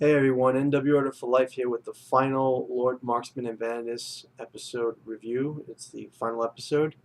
Hey everyone, NW Order for Life here with the final Lord Marksman and Vanadis episode review. It's the final episode,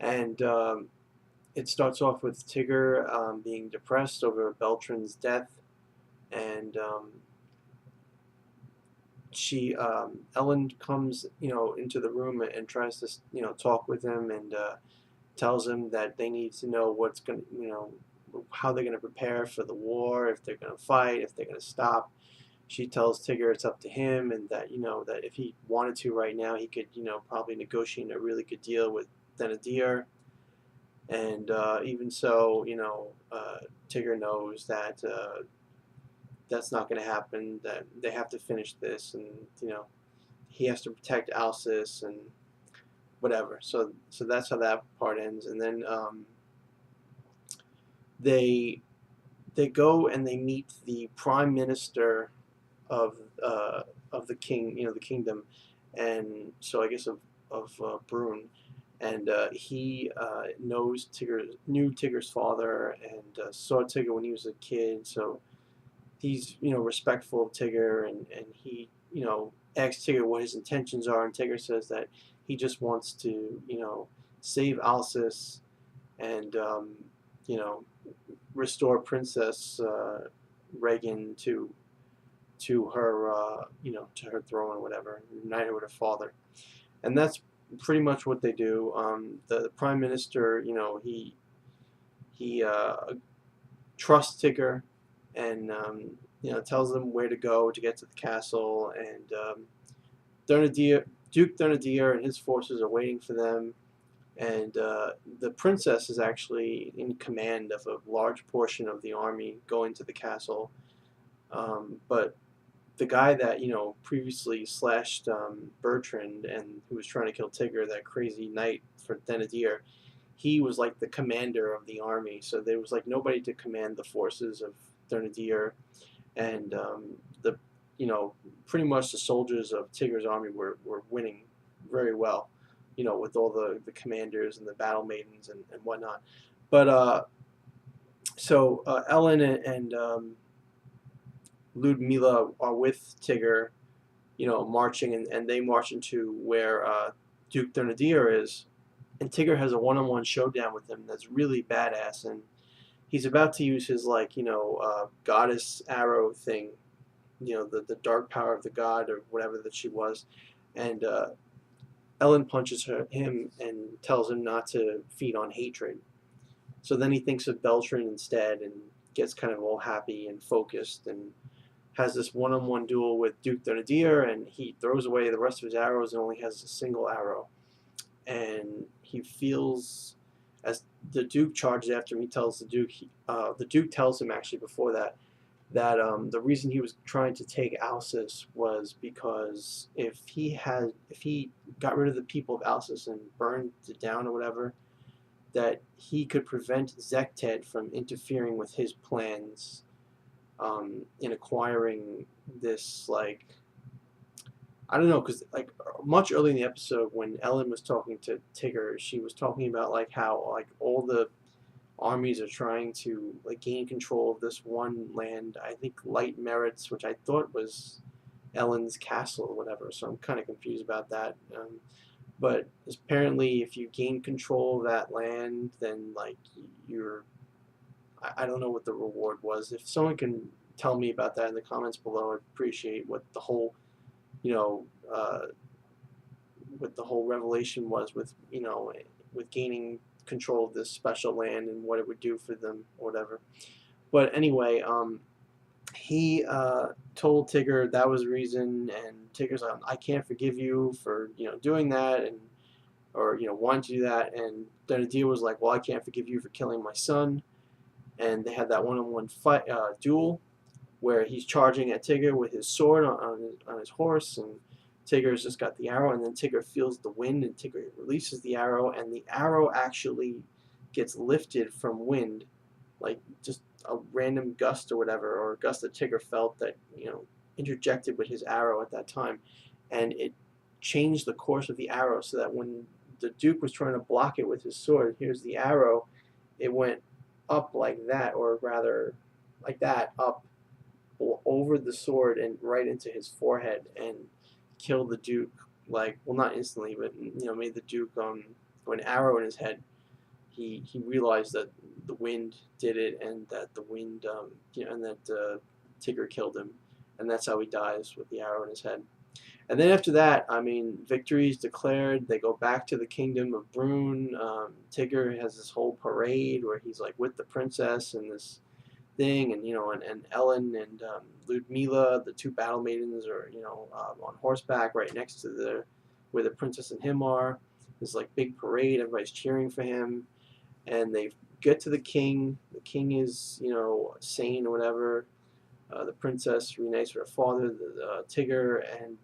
and it starts off with Tigger being depressed over Beltran's death, and Ellen comes, into the room and tries to, talk with him and tells him that they need to know what's going to, how they're going to prepare for the war, if they're going to fight, if they're going to stop. She tells Tigger it's up to him, and that that if he wanted to right now, he could probably negotiate a really good deal with Thenardier. And even so, Tigger knows that that's not going to happen. That they have to finish this, and he has to protect Alsace and whatever. So that's how that part ends, and then they they go and they meet the prime minister of uh, of the king, the kingdom, and so I guess of Brune, and he knew Tigger's father, and saw Tigger when he was a kid, so he's respectful of Tigger, and he asks Tigger what his intentions are, and Tigger says that he just wants to save Alsace and you know restore Princess Regin to her, to her throne or whatever, unite her with her father, and that's pretty much what they do. The prime minister, he trusts Tigger, and tells them where to go to get to the castle, and Thenardier, Duke Thenardier and his forces are waiting for them, and the princess is actually in command of a large portion of the army going to the castle, but the guy that previously slashed Bertrand and who was trying to kill Tigger, that crazy knight for Thenardier, he was like the commander of the army. So there was like nobody to command the forces of Thenardier, and the pretty much the soldiers of Tigger's army were winning very well, with all the commanders and the battle maidens and whatnot. But Ellen and Ludmilla are with Tigger, marching, and they march into where Duke Thenardier is, and Tigger has a one-on-one showdown with him that's really badass, and he's about to use his goddess arrow thing, the dark power of the god or whatever that she was, and Ellen punches him and tells him not to feed on hatred. So then he thinks of Beltran instead and gets kind of all happy and focused and has this one-on-one duel with Duke Thenardier, and he throws away the rest of his arrows and only has a single arrow. And he feels, as the Duke charges after him, he tells the Duke tells him actually before that the reason he was trying to take Alsace was because if he got rid of the people of Alsace and burned it down or whatever, that he could prevent Zchted from interfering with his plans in acquiring this, like, I don't know, because like much early in the episode when Ellen was talking to Tigger, she was talking about like how like all the armies are trying to like gain control of this one land. I think Light Merits, which I thought was Ellen's castle or whatever. So I'm kind of confused about that. But apparently, if you gain control of that land, then like you're I don't know what the reward was. If someone can tell me about that in the comments below, I'd appreciate what the whole, you know, uh, what the whole revelation was with, with gaining control of this special land and what it would do for them or whatever. But anyway, he told Tigger that was the reason, and Tigger's like, I can't forgive you for doing that, and or wanting to do that, and then the deal was like, well, I can't forgive you for killing my son, and they had that one-on-one fight duel where he's charging at Tigger with his sword on his horse, and Tigger's just got the arrow, and then Tigger feels the wind, and Tigger releases the arrow, and the arrow actually gets lifted from wind, like just a random gust or whatever, or a gust that Tigger felt that interjected with his arrow at that time, and it changed the course of the arrow so that when the Duke was trying to block it with his sword, here's the arrow, it went up like that, or rather like that, up, over the sword and right into his forehead and killed the Duke. Like, well, not instantly, but made the Duke go an arrow in his head. He realized that the wind did it, and that the wind, and that Tigger killed him, and that's how he dies, with the arrow in his head. And then after that, I mean, victory is declared. They go back to the kingdom of Brune. Tigger has this whole parade where he's like with the princess and this thing, and Elen and Ludmila, the two battle maidens, are on horseback right next to where the princess and him are. There's like big parade. Everybody's cheering for him, and they get to the king. The king is sane or whatever. The princess reunites with her father, Tigger, and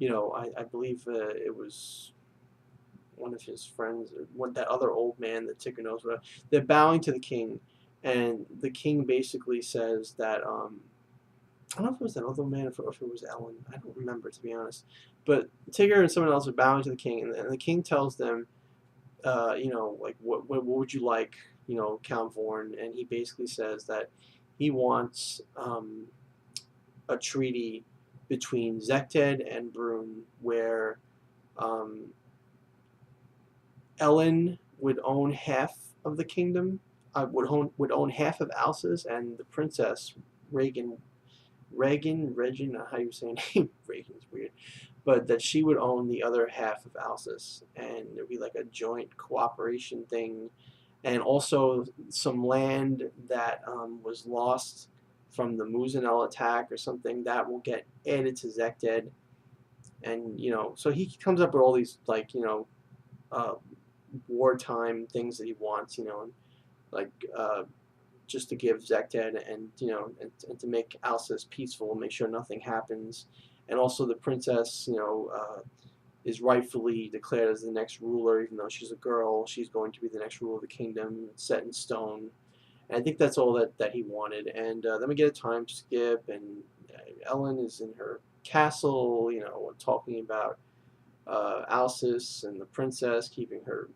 I believe it was one of his friends, or that other old man that Tigger knows. Whatever. They're bowing to the king, and the king basically says that I don't know if it was that other man or if it was Elen. I don't remember, to be honest. But Tigger and someone else are bowing to the king, and the king tells them, like what would you like, Count Vorn, and he basically says that he wants a treaty between Zchted and Brune where Elen would own half of the kingdom, would own half of Alsace, and the princess Regin, how you say her name? Regin's weird, but that she would own the other half of Alsace, and there'd be like a joint cooperation thing, and also some land that was lost from the Muzinel attack or something that will get added to Zchted, and so he comes up with all these like wartime things that he wants, like just to give Zchted and and to make Alsace peaceful and make sure nothing happens, and also the princess is rightfully declared as the next ruler, even though she's a girl. She's going to be the next ruler of the kingdom, set in stone. And I think that's all that he wanted. And then we get a time skip, and Elen is in her castle, talking about Alsace and the princess keeping her,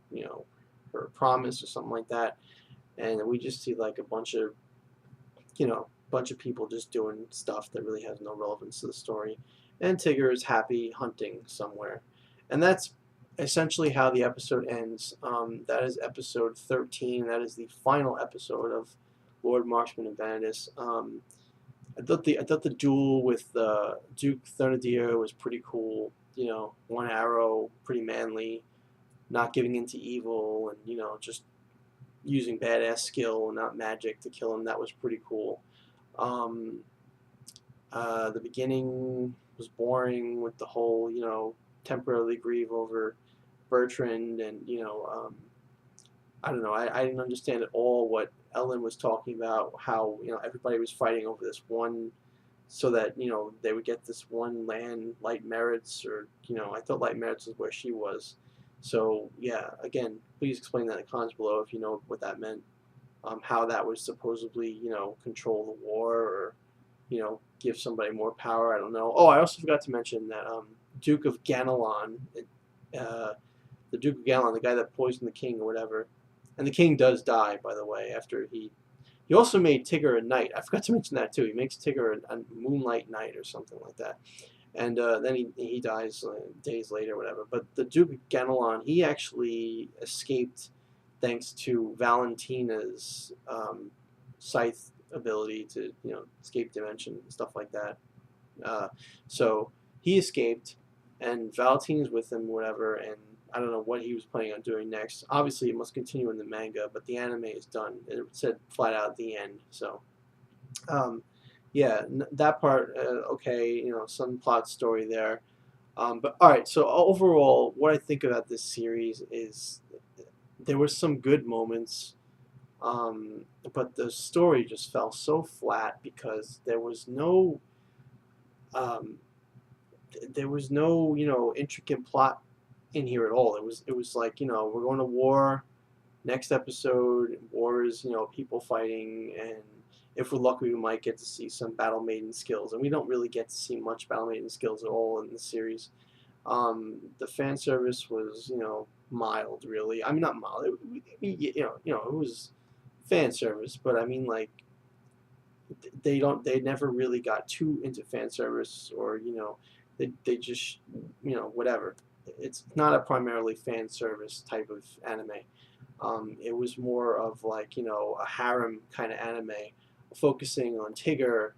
her promise or something like that. And we just see like a bunch of people just doing stuff that really has no relevance to the story. And Tigger is happy hunting somewhere. And that's essentially how the episode ends. That is episode 13. That is the final episode of Lord Marskman and Vanadis. I thought the duel with Duke Thenardier was pretty cool. One arrow, pretty manly, not giving into evil, and just using badass skill and not magic to kill him. That was pretty cool. The beginning was boring with the whole, temporarily grieve over Bertrand, and I don't know. I didn't understand at all what Elen was talking about. How everybody was fighting over this one, so that they would get this one land, Light Merits, or I thought Light Merits was where she was. So yeah, again, please explain that in the comments below if you know what that meant. How that was supposedly control the war, or give somebody more power. I don't know. Oh, I also forgot to mention that Duke of Ganelon, the Duke of Ganelon, the guy that poisoned the king or whatever, and the king does die, by the way, after he also made Tigger a knight. I forgot to mention that too. He makes Tigger a moonlight knight or something like that. And then he dies days later, whatever. But the Duke of Ganelon, he actually escaped thanks to Valentina's scythe ability to escape dimension and stuff like that. So he escaped, and Valentina's with him, whatever. And I don't know what he was planning on doing next. Obviously, it must continue in the manga, but the anime is done. It said flat out at the end. So. Yeah, that part, okay, some plot story there. But alright, so overall, what I think about this series is there were some good moments, but the story just fell so flat because there was no, intricate plot in here at all. It was like, we're going to war. Next episode, wars, people fighting, and if we're lucky, we might get to see some battle maiden skills, and we don't really get to see much battle maiden skills at all in the series. The fan service was, mild, really. I mean, not mild. It was fan service, but I mean, like, they never really got too into fan service, or they just whatever. It's not a primarily fan service type of anime. It was more of like a harem kind of anime, focusing on Tigger,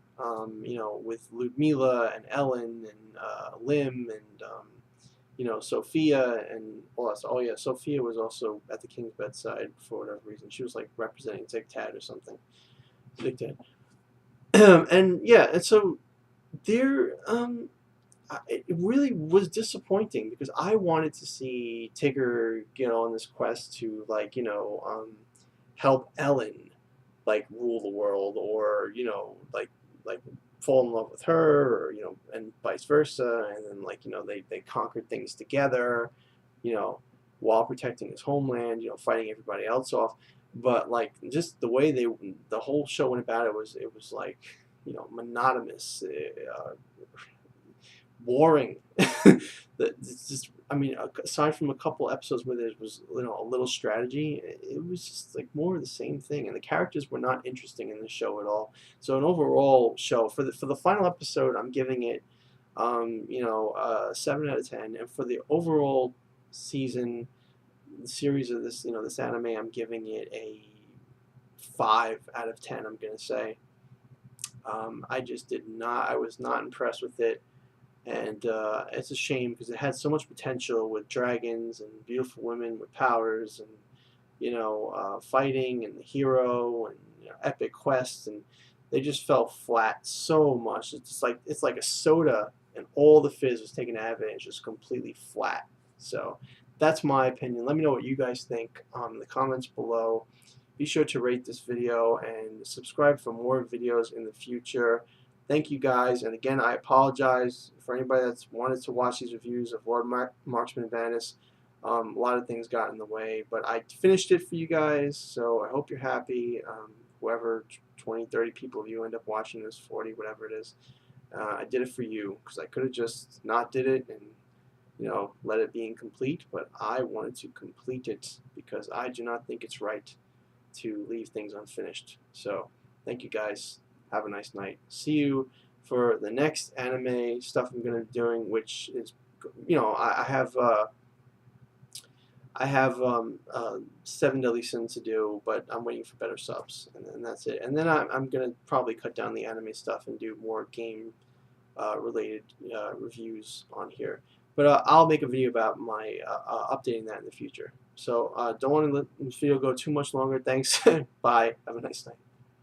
with Ludmila and Ellen and Lim and Sophia and oh yeah, Sophia was also at the king's bedside for whatever reason. She was like representing Zchted or something. Zchted. And yeah, and so there, it really was disappointing because I wanted to see Tigger get on this quest to like help Ellen like rule the world, or like fall in love with her, or and vice versa, and then like they conquered things together, you know while protecting his homeland, fighting everybody else off. But like just the way the whole show went about it was like monotonous, boring. It's just, I mean, aside from a couple episodes where there was a little strategy, it was just like more of the same thing, and the characters were not interesting in the show at all. So an overall show for the final episode, I'm giving it 7 out of 10, and for the overall season series of this anime, I'm giving it a 5 out of 10. I'm gonna say. I was not impressed with it. And it's a shame because it had so much potential with dragons and beautiful women with powers, and fighting and the hero, and epic quests, and they just fell flat so much. It's like a soda and all the fizz was taken out of it, and it's just completely flat. So that's my opinion. Let me know what you guys think in the comments below. Be sure to rate this video and subscribe for more videos in the future. Thank you guys, and again, I apologize for anybody that's wanted to watch these reviews of Lord Marskman and Vanadis. A lot of things got in the way, but I finished it for you guys, so I hope you're happy. Whoever 20, 30 people of you end up watching this, 40, whatever it is, I did it for you, because I could have just not did it and let it be incomplete, but I wanted to complete it because I do not think it's right to leave things unfinished. So thank you guys. Have a nice night. See you for the next anime stuff I'm going to be doing, which is, I have 7 Deadly Sins to do, but I'm waiting for better subs, and then that's it. And then I'm going to probably cut down the anime stuff and do more game related reviews on here. But I'll make a video about my updating that in the future. So don't want to let this video go too much longer. Thanks. Bye. Have a nice night.